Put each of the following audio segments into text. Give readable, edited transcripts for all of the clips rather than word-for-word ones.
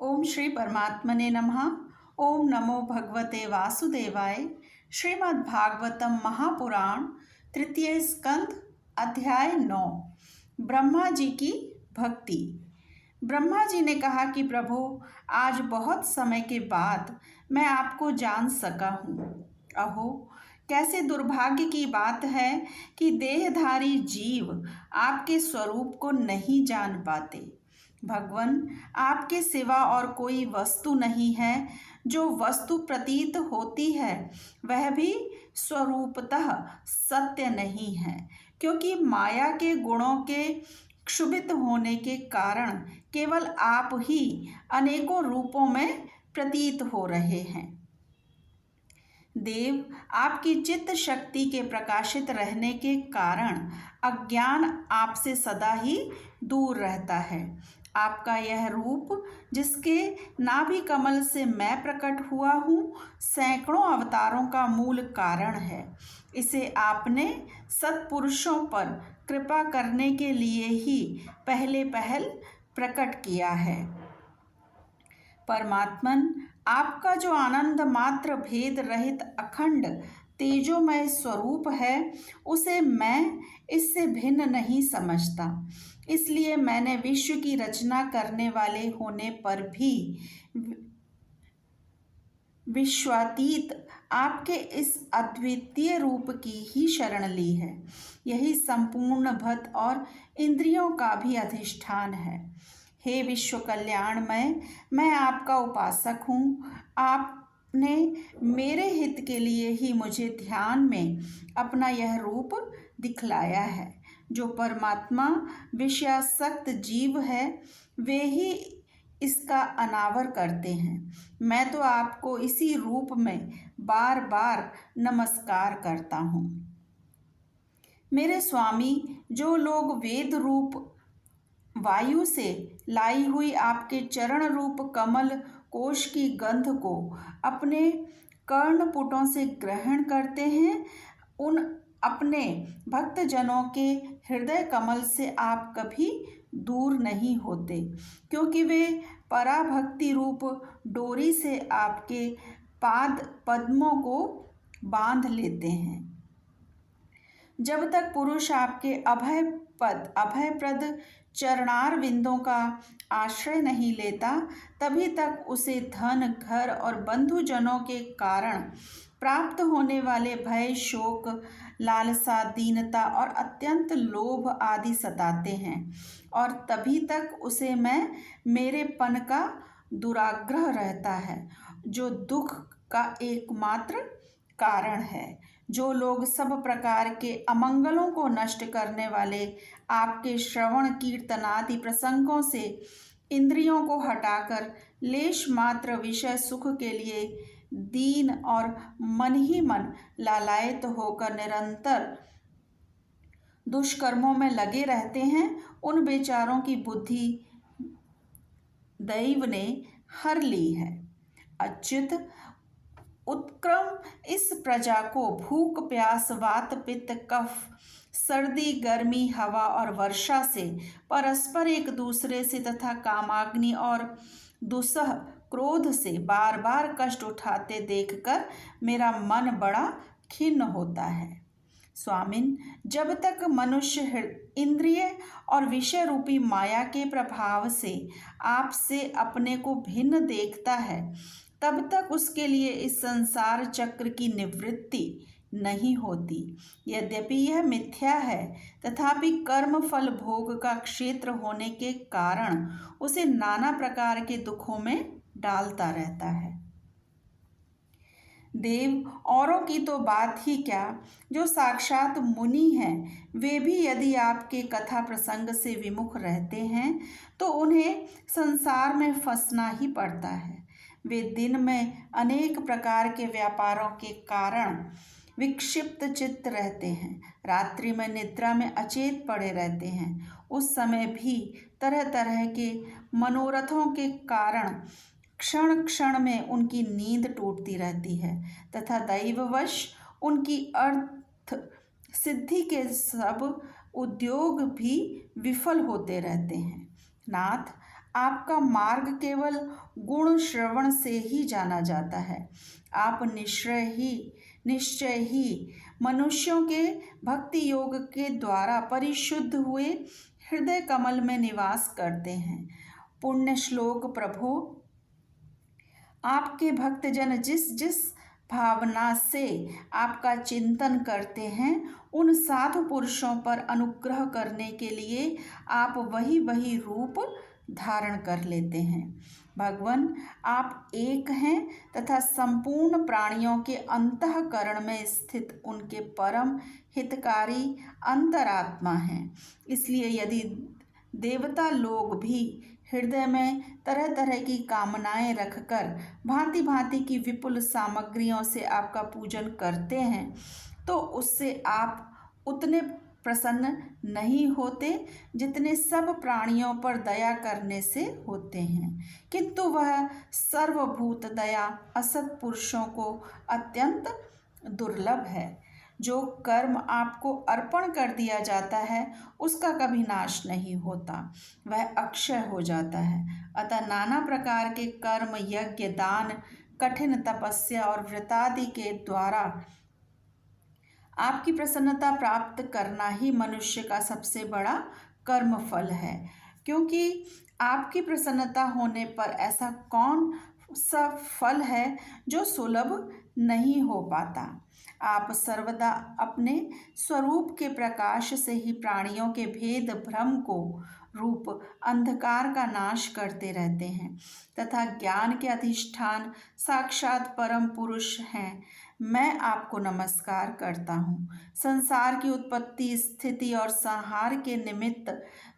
ओम श्री परमात्मने नमः। ओम नमो भगवते वासुदेवाय। श्रीमद् भागवतम महापुराण तृतीय स्कंद अध्याय 9। ब्रह्मा जी की भक्ति। ब्रह्मा जी ने कहा कि प्रभु, आज बहुत समय के बाद मैं आपको जान सका हूँ। अहो, कैसे दुर्भाग्य की बात है कि देहधारी जीव आपके स्वरूप को नहीं जान पाते। भगवान, आपके सिवा और कोई वस्तु नहीं है। जो वस्तु प्रतीत होती है वह भी स्वरूपतः सत्य नहीं है, क्योंकि माया के गुणों के क्षुभित होने के कारण केवल आप ही अनेकों रूपों में प्रतीत हो रहे हैं। देव, आपकी चित्त शक्ति के प्रकाशित रहने के कारण अज्ञान आपसे सदा ही दूर रहता है। आपका यह रूप, जिसके नाभि कमल से मैं प्रकट हुआ हूँ, सैकड़ों अवतारों का मूल कारण है। इसे आपने सत्पुरुषों पर कृपा करने के लिए ही पहले पहल प्रकट किया है। परमात्मन, आपका जो आनंद मात्र भेद रहित अखंड तेजोमय स्वरूप है, उसे मैं इससे भिन्न नहीं समझता। इसलिए मैंने विश्व की रचना करने वाले होने पर भी विश्वातीत आपके इस अद्वितीय रूप की ही शरण ली है। यही संपूर्ण भक्त और इंद्रियों का भी अधिष्ठान है। हे विश्व कल्याणमय, मैं आपका उपासक हूँ। आपने मेरे हित के लिए ही मुझे ध्यान में अपना यह रूप दिखलाया है। जो परमात्मा विषयासक्त जीव है, वे ही इसका अनावर करते हैं। मैं तो आपको इसी रूप में बार बार नमस्कार करता हूँ। मेरे स्वामी, जो लोग वेद रूप वायु से लाई हुई आपके चरण रूप कमल कोश की गंध को अपने कर्णपुटों से ग्रहण करते हैं, उन अपने भक्तजनों के हृदय कमल से आप कभी दूर नहीं होते, क्योंकि वे पराभक्ति रूप डोरी से आपके पाद पद्मों को बांध लेते हैं। जब तक पुरुष आपके अभयप्रद चरणार विंदों का आश्रय नहीं लेता, तभी तक उसे धन, घर और बंधुजनों के कारण प्राप्त होने वाले भय, शोक, लालसा, दीनता और अत्यंत लोभ आदि सताते हैं, और तभी तक उसे मेरेपन का दुराग्रह रहता है, जो दुख का एकमात्र कारण है। जो लोग सब प्रकार के अमंगलों को नष्ट करने वाले आपके श्रवण कीर्तनादि प्रसंगों से इंद्रियों को हटाकर लेश मात्र विषय सुख के लिए दीन और मन ही मन लालायित होकर निरंतर दुष्कर्मों में लगे रहते हैं, उन बेचारों की बुद्धि दैव ने हर ली है। अच्युत, उत्क्रम इस प्रजा को भूख, प्यास, वात, पित्त, कफ, सर्दी, गर्मी, हवा और वर्षा से परस्पर एक दूसरे से तथा कामाग्नि और दुस्सह क्रोध से बार बार कष्ट उठाते देखकर मेरा मन बड़ा खिन्न होता है। स्वामिन, जब तक मनुष्य इंद्रिय और विषय रूपी माया के प्रभाव से आपसे अपने को भिन्न देखता है, तब तक उसके लिए इस संसार चक्र की निवृत्ति नहीं होती। यद्यपि यह मिथ्या है, तथापि कर्म फल भोग का क्षेत्र होने के कारण उसे नाना प्रकार के दुखों में डालता रहता है। देव, औरों की तो बात ही क्या, जो साक्षात मुनि हैं, वे भी यदि आपके कथा प्रसंग से विमुख रहते हैं तो उन्हें संसार में फंसना ही पड़ता है। वे दिन में अनेक प्रकार के व्यापारों के कारण विक्षिप्त चित्त रहते हैं, रात्रि में निद्रा में अचेत पड़े रहते हैं। उस समय भी तरह तरह के मनोरथों के कारण क्षण क्षण में उनकी नींद टूटती रहती है, तथा दैववश उनकी अर्थ सिद्धि के सब उद्योग भी विफल होते रहते हैं। नाथ, आपका मार्ग केवल गुण श्रवण से ही जाना जाता है। आप निश्चय ही मनुष्यों के भक्ति योग के द्वारा परिशुद्ध हुए हृदय कमल में निवास करते हैं। पुण्य श्लोक प्रभो, आपके भक्तजन जिस जिस भावना से आपका चिंतन करते हैं, उन साधु पुरुषों पर अनुग्रह करने के लिए आप वही वही रूप धारण कर लेते हैं। भगवान, आप एक हैं तथा संपूर्ण प्राणियों के अंतःकरण में स्थित उनके परम हितकारी अंतरात्मा हैं। इसलिए यदि देवता लोग भी हृदय में तरह तरह की कामनाएं रखकर भांति भांति की विपुल सामग्रियों से आपका पूजन करते हैं, तो उससे आप उतने प्रसन्न नहीं होते जितने सब प्राणियों पर दया करने से होते हैं। किंतु वह सर्वभूत दया असत पुरुषों को अत्यंत दुर्लभ है। जो कर्म आपको अर्पण कर दिया जाता है उसका कभी नाश नहीं होता, वह अक्षय हो जाता है। अतः नाना प्रकार के कर्म, यज्ञ, दान, कठिन तपस्या और व्रतादि के द्वारा आपकी प्रसन्नता प्राप्त करना ही मनुष्य का सबसे बड़ा कर्म फल है। क्योंकि आपकी प्रसन्नता होने पर ऐसा कौन सा फल है जो सुलभ नहीं हो पाता। आप सर्वदा अपने स्वरूप के प्रकाश से ही प्राणियों के भेद भ्रम को रूप अंधकार का नाश करते रहते हैं तथा ज्ञान के अधिष्ठान साक्षात परम पुरुष हैं। मैं आपको नमस्कार करता हूँ। संसार की उत्पत्ति, स्थिति और संहार के निमित्त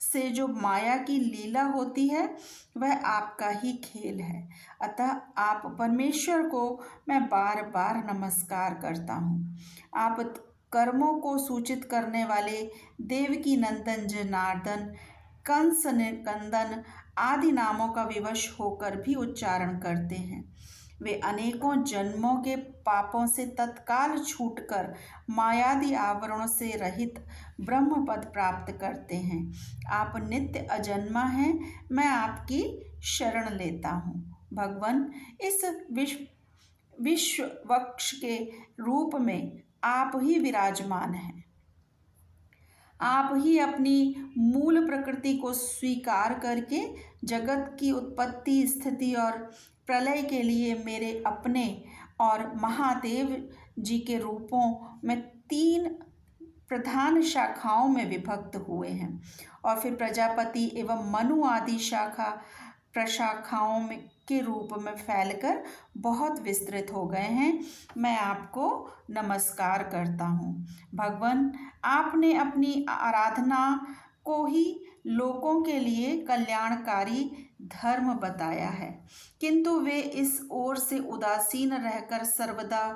से जो माया की लीला होती है वह आपका ही खेल है। अतः आप परमेश्वर को मैं बार बार नमस्कार करता हूँ। आप कर्मों को सूचित करने वाले देवकी नंदन, जनार्दन, कंस निकंदन आदि नामों का विवश होकर भी उच्चारण करते हैं। वे अनेकों जन्मों के पापों से तत्काल छूटकर मायादि आवरणों से रहित ब्रह्म पद प्राप्त करते हैं। आप नित्य अजन्मा हैं, मैं आपकी शरण लेता हूँ। भगवान, इस विश्व वक्ष के रूप में आप ही विराजमान हैं। आप ही अपनी मूल प्रकृति को स्वीकार करके जगत की उत्पत्ति, स्थिति और प्रलय के लिए मेरे अपने और महादेव जी के रूपों में 3 प्रधान शाखाओं में विभक्त हुए हैं और फिर प्रजापति एवं मनु आदि शाखा प्रशाखाओं में के रूप में फैलकर बहुत विस्तृत हो गए हैं। मैं आपको नमस्कार करता हूँ। भगवान, आपने अपनी आराधना को ही लोगों के लिए कल्याणकारी धर्म बताया है, किंतु वे इस ओर से उदासीन रहकर सर्वदा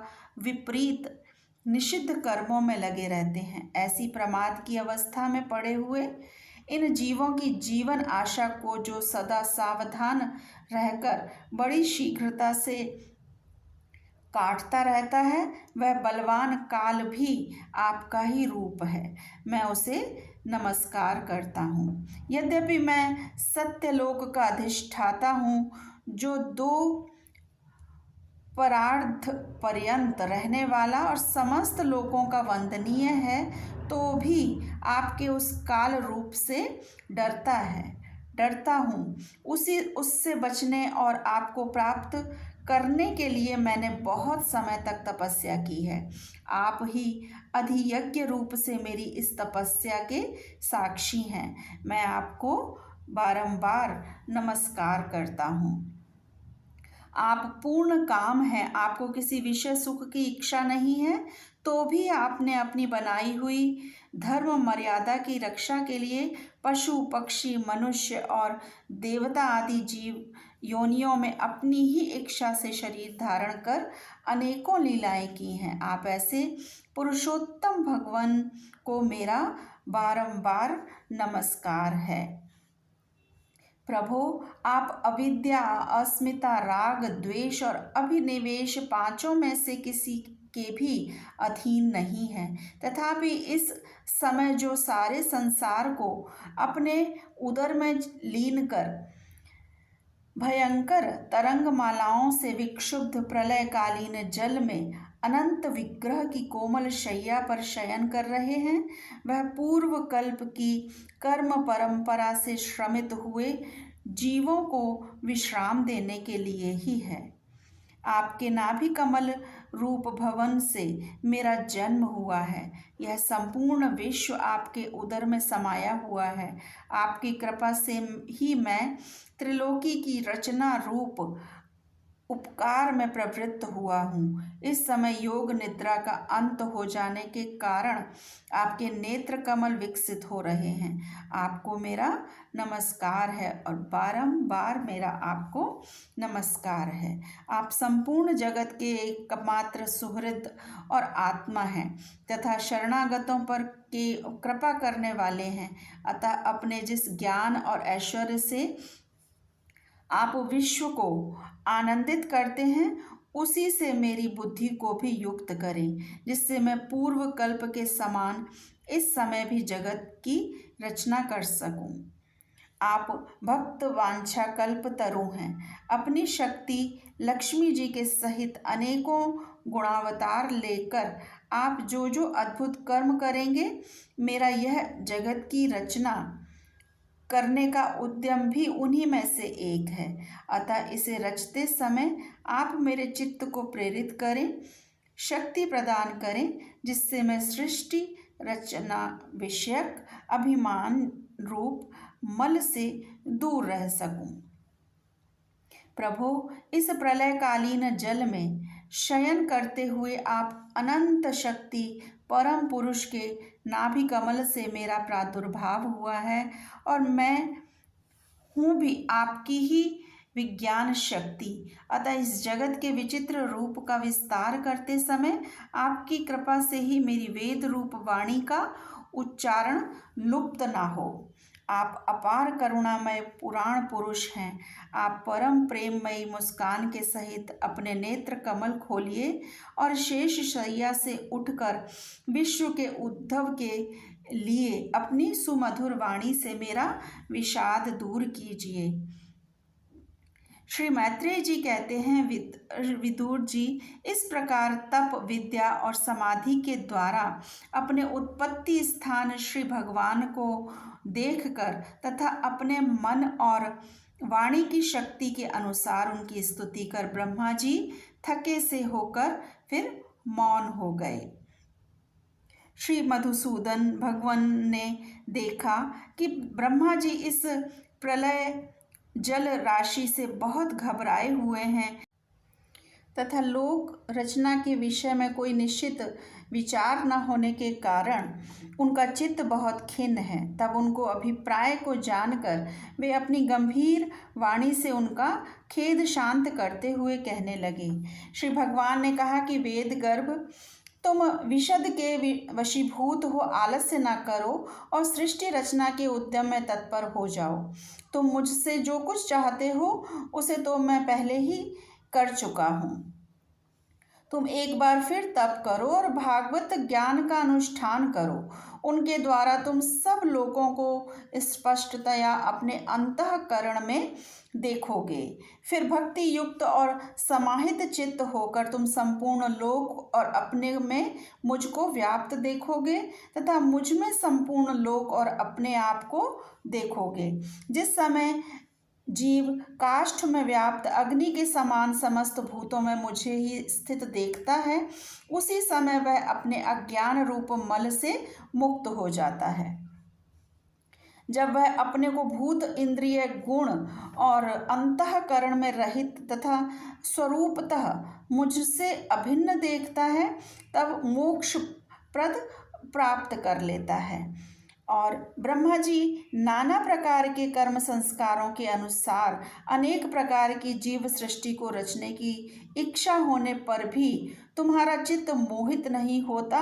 विपरीत निषिद्ध कर्मों में लगे रहते हैं। ऐसी प्रमाद की अवस्था में पड़े हुए इन जीवों की जीवन आशा को जो सदा सावधान रहकर बड़ी शीघ्रता से काटता रहता है, वह बलवान काल भी आपका ही रूप है। मैं उसे नमस्कार करता हूँ। यद्यपि मैं सत्यलोक का अधिष्ठाता हूँ, जो 2 परार्ध पर्यंत रहने वाला और समस्त लोकों का वंदनीय है, तो भी आपके उस काल रूप से डरता हूँ। उससे बचने और आपको प्राप्त करने के लिए मैंने बहुत समय तक तपस्या की है। आप ही अधियज्ञ रूप से मेरी इस तपस्या के साक्षी हैं। मैं आपको बारंबार नमस्कार करता हूँ। आप पूर्ण काम हैं, आपको किसी विषय सुख की इच्छा नहीं है, तो भी आपने अपनी बनाई हुई धर्म मर्यादा की रक्षा के लिए पशु, पक्षी, मनुष्य और देवता आदि जीव योनियों में अपनी ही इच्छा से शरीर धारण कर अनेकों लीलाएं की हैं। आप ऐसे पुरुषोत्तम भगवान को मेरा बारंबार नमस्कार है। प्रभो, आप अविद्या, अस्मिता, राग, द्वेष और अभिनिवेश 5 में से किसी के भी अधीन नहीं हैं। तथापि इस समय जो सारे संसार को अपने उदर में लीन कर भयंकर तरंगमालाओं से विक्षुब्ध प्रलयकालीन जल में अनंत विग्रह की कोमल शैया पर शयन कर रहे हैं, वह पूर्व कल्प की कर्म परंपरा से श्रमित हुए जीवों को विश्राम देने के लिए ही है। आपके नाभि कमल रूप भवन से मेरा जन्म हुआ है। यह संपूर्ण विश्व आपके उदर में समाया हुआ है। आपकी कृपा से ही मैं त्रिलोकी की रचना रूप उपकार में प्रवृत्त हुआ हूँ। इस समय योग निद्रा का अंत हो जाने के कारण आपके नेत्र कमल विकसित हो रहे हैं। आपको मेरा नमस्कार है और बारंबार मेरा आपको नमस्कार है। आप संपूर्ण जगत के एकमात्र सुहृद और आत्मा हैं तथा शरणागतों पर के कृपा करने वाले हैं। अतः अपने जिस ज्ञान और ऐश्वर्य से आप विश्व को आनंदित करते हैं, उसी से मेरी बुद्धि को भी युक्त करें, जिससे मैं पूर्व कल्प के समान इस समय भी जगत की रचना कर सकूं। आप भक्त वांछा कल्प तरु हैं। अपनी शक्ति लक्ष्मी जी के सहित अनेकों गुणावतार लेकर आप जो जो अद्भुत कर्म करेंगे, मेरा यह जगत की रचना करने का उद्यम भी उन्हीं में से एक है। अतः इसे रचते समय आप मेरे चित्त को प्रेरित करें, शक्ति प्रदान करें, जिससे मैं सृष्टि रचना विषयक अभिमान रूप मल से दूर रह सकूं। प्रभु, इस प्रलयकालीन जल में शयन करते हुए आप अनंत शक्ति परम पुरुष के नाभि कमल से मेरा प्रादुर्भाव हुआ है और मैं हूँ भी आपकी ही विज्ञान शक्ति। अतः इस जगत के विचित्र रूप का विस्तार करते समय आपकी कृपा से ही मेरी वेद रूप वाणी का उच्चारण लुप्त ना हो। आप अपार करुणामय पुराण पुरुष हैं। आप परम प्रेममयी मुस्कान के सहित अपने नेत्र कमल खोलिए और शेष शैया से उठकर विश्व के उद्भव के लिए अपनी सुमधुर वाणी से मेरा विषाद दूर कीजिए। श्री मैत्रेय जी कहते हैं, विदुर जी इस प्रकार तप, विद्या और समाधि के द्वारा अपने उत्पत्ति स्थान श्री भगवान को देखकर तथा अपने मन और वाणी की शक्ति के अनुसार उनकी स्तुति कर ब्रह्मा जी थके से होकर फिर मौन हो गए। श्री मधुसूदन भगवान ने देखा कि ब्रह्मा जी इस प्रलय जल राशि से बहुत घबराए हुए हैं तथा लोक रचना के विषय में कोई निश्चित विचार न होने के कारण उनका चित्त बहुत खिन्न है। तब उनको अभिप्राय को जानकर वे अपनी गंभीर वाणी से उनका खेद शांत करते हुए कहने लगे। श्री भगवान ने कहा कि वेद गर्भ, तुम विशद के वशीभूत हो आलस्य न करो और सृष्टि रचना के उद्यम में तत्पर हो जाओ। तुम मुझसे जो कुछ चाहते हो उसे तो मैं पहले ही कर चुका हूँ। तुम एक बार फिर तप करो और भागवत ज्ञान का अनुष्ठान करो। उनके द्वारा तुम सब लोगों को स्पष्टतया अपने अंतःकरण में देखोगे। फिर भक्ति युक्त और समाहित चित्त होकर तुम संपूर्ण लोक और अपने में मुझको व्याप्त देखोगे तथा मुझ में संपूर्ण लोक और अपने आप को देखोगे। जिस समय जीव काष्ठ में व्याप्त अग्नि के समान समस्त भूतों में मुझे ही स्थित देखता है, उसी समय वह अपने अज्ञान रूप मल से मुक्त हो जाता है। जब वह अपने को भूत, इंद्रिय, गुण और अंतःकरण में रहित तथा स्वरूपतः मुझसे अभिन्न देखता है, तब मोक्ष प्रद प्राप्त कर लेता है। और ब्रह्मा जी नाना प्रकार के कर्म संस्कारों के अनुसार अनेक प्रकार की जीव सृष्टि को रचने की इच्छा होने पर भी तुम्हारा चित्त मोहित नहीं होता,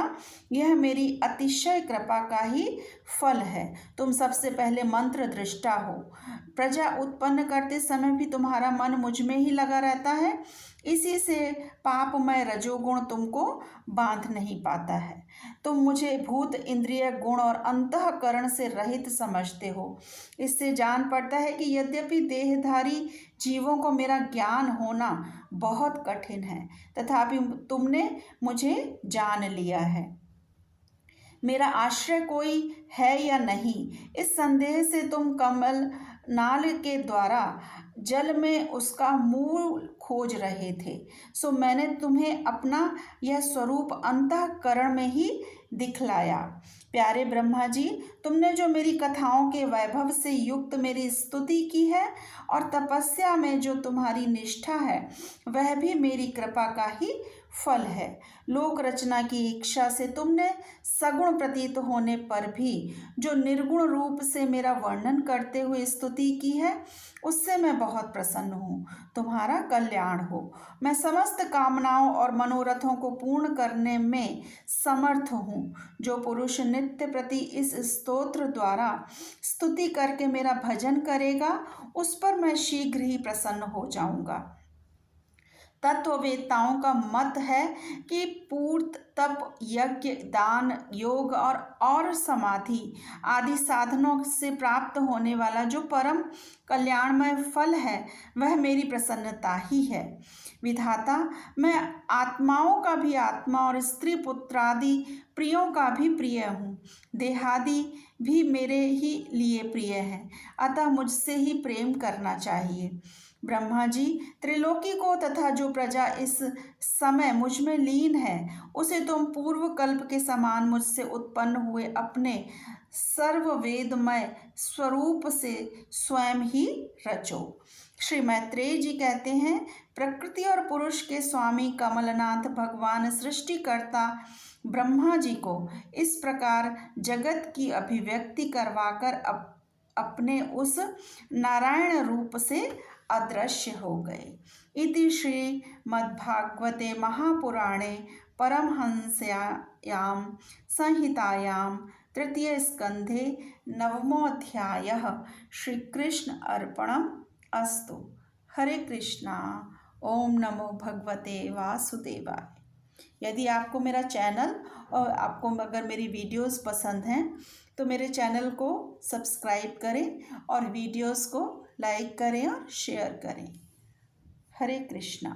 यह मेरी अतिशय कृपा का ही फल है। तुम सबसे पहले मंत्र दृष्टा हो। प्रजा उत्पन्न करते समय भी तुम्हारा मन मुझ में ही लगा रहता है, इसी से पापमय रजोगुण तुमको बांध नहीं पाता है। तुम मुझे भूत, इंद्रिय, गुण और अंतःकरण से रहित समझते हो। इससे जान पड़ता है कि यद्यपि देहधारी जीवों को मेरा ज्ञान होना बहुत कठिन है, तथापि तुमने मुझे जान लिया है। मेरा आश्रय कोई है या नहीं, इस संदेह से तुम कमल नाल के द्वारा जल में उसका मूल खोज रहे थे। सो मैंने तुम्हें अपना यह स्वरूप अंतःकरण में ही दिखलाया। प्यारे ब्रह्मा जी, तुमने जो मेरी कथाओं के वैभव से युक्त मेरी स्तुति की है और तपस्या में जो तुम्हारी निष्ठा है, वह भी मेरी कृपा का ही फल है। लोक रचना की इच्छा से तुमने सगुण प्रतीत होने पर भी जो निर्गुण रूप से मेरा वर्णन करते हुए स्तुति की है, उससे मैं बहुत प्रसन्न हूँ। तुम्हारा कल्याण हो। मैं समस्त कामनाओं और मनोरथों को पूर्ण करने में समर्थ हूँ। जो पुरुष नित्य प्रति इस स्तोत्र द्वारा स्तुति करके मेरा भजन करेगा, उस पर मैं शीघ्र ही प्रसन्न हो जाऊंगा। तत्ववेत्ताओं का मत है कि पूर्त, तप, यज्ञ, दान, योग और समाधि आदि साधनों से प्राप्त होने वाला जो परम कल्याणमय फल है, वह मेरी प्रसन्नता ही है। विधाता, मैं आत्माओं का भी आत्मा और स्त्री पुत्रादि प्रियों का भी प्रिय हूँ। देहादि भी मेरे ही लिए प्रिय हैं, अतः मुझसे ही प्रेम करना चाहिए। ब्रह्मा जी, त्रिलोकी को तथा जो प्रजा इस समय मुझ में लीन है, उसे तुम पूर्व कल्प के समान मुझसे उत्पन्न हुए अपने सर्ववेदमय स्वरूप से स्वयं ही रचो। श्री मैत्रेय जी कहते हैं, प्रकृति और पुरुष के स्वामी कमलनाथ भगवान सृष्टिकर्ता ब्रह्मा जी को इस प्रकार जगत की अभिव्यक्ति करवाकर अपने उस नारायण रूप से अदृश्य हो गए। इति श्रीमद्भागवते महापुराणे परमहंस्यां संहितायां तृतीय स्कंधे नवमोऽध्यायः। श्रीकृष्ण अर्पणम् अस्तु। हरे कृष्णा। ओम नमो भगवते वासुदेवाय। यदि आपको मेरा चैनल और आपको अगर मेरी वीडियोस पसंद हैं तो मेरे चैनल को सब्सक्राइब करें और वीडियोस को लाइक करें और शेयर करें। हरे कृष्णा।